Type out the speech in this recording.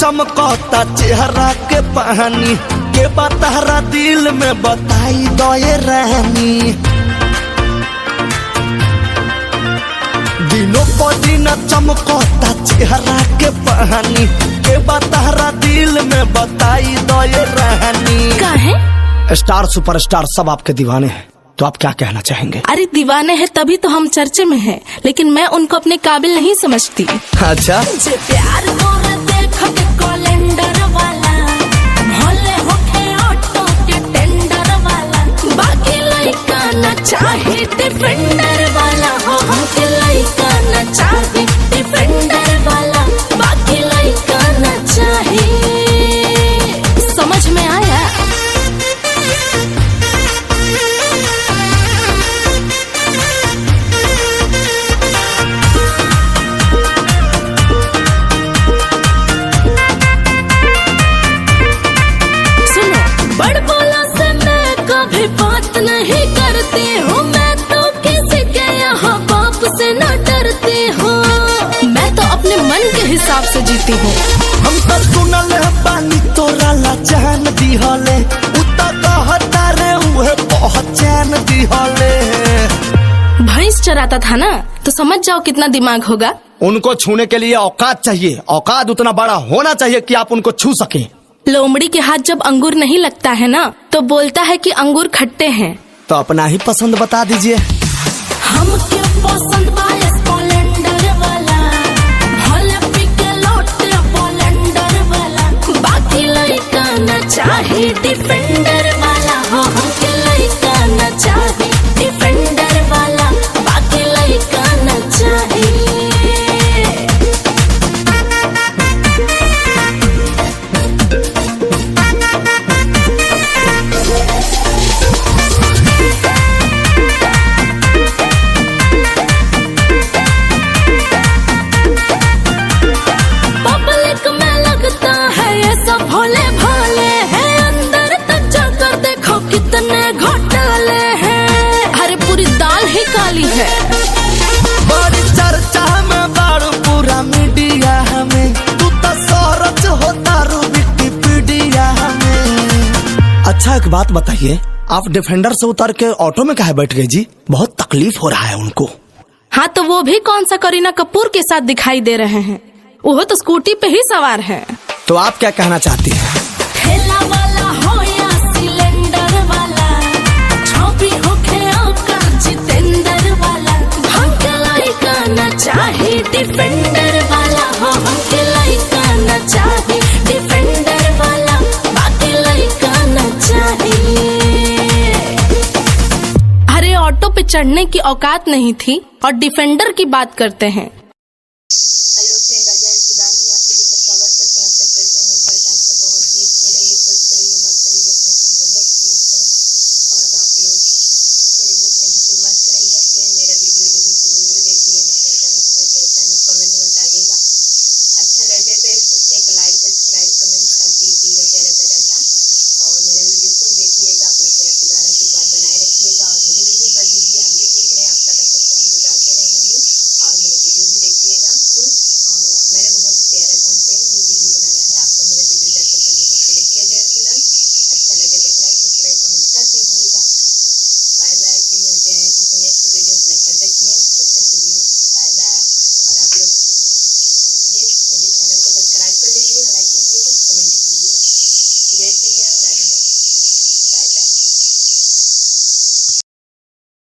चमकता चेहरा के पानी के बतारा दिल में बताई दो ये रानी। दिनों को दिन चमकता चेहरा के पानी के बतारा दिल में बताई दो ये रानी। काहे? स्टार सुपरस्टार सब आपके दीवाने हैं, तो आप क्या कहना चाहेंगे? अरे दीवाने हैं तभी तो हम चर्चे में हैं, लेकिन मैं उनको अपने काबिल नहीं समझती। अच्छा, प्यार कैलेंडर वाला भले होके ऑटो के टेंडर वाला, बाकी लइका न चाहे डिफेंडर वाला हो, के लइका न चाहे डिफेंडर वाला, बाकी लइका न चाहे। समझ में आया? बड़ बोला से मैं कभी बात नहीं करती हूँ, मैं तो किसी के यहाँ बाप से न डरती हूँ, मैं तो अपने मन के हिसाब से जीती हूँ। हम तो सुनल बानी तोरा ला जान दिहले, उता कहता रे उहे पहचान दिहले। भैंस चराता था ना, तो समझ जाओ कितना दिमाग होगा। उनको छूने के लिए औकात चाहिए, औकात उतना बड़ा होना चाहिए कि आप उनको छू सकें। लोमड़ी के हाथ जब अंगूर नहीं लगता है ना, तो बोलता है कि अंगूर खट्टे हैं। तो अपना ही पसंद बता दीजिए। हम क्यों पसंद वाले स्प्लेंडर वाला, भले पिके लौटे स्प्लेंडर वाला, बाकी लइका न चाहे डिफेंडर वाला हो, के लइका न चाहे डिफेंडर वाला, बाकी लइका न चाहे। भोले भाले हैं, अंदर तक जाकर देखो कितने घोटाले हैं, अरे पूरी दाल ही काली है। बड़ी चर्चा में बारू पूरा मीडिया हमें, तू तो सरच हो तारू विकिपीडिया हमें। अच्छा एक बात बताइए, आप डिफेंडर से उतर के ऑटो में काहे बैठ गए जी? बहुत तकलीफ हो रहा है उनको। हाँ तो वो भी कौन सा करीना कपूर के साथ दिखाई दे रहे हैं, वो तो स्कूटी पे ही सवार है। तो आप क्या कहना चाहती हैं? ठेला वाला हो या सिलेंडर वाला, छोपी होके आकर जितेंद्र वाला, हमके लइका न चाहे डिफेंडर वाला हो, हमके लइका न चाहे डिफेंडर वाला, बाकी लइका न चाहे। अरे ऑटो पे चढ़ने की औकात नहीं थी और डिफेंडर की बात करते हैं।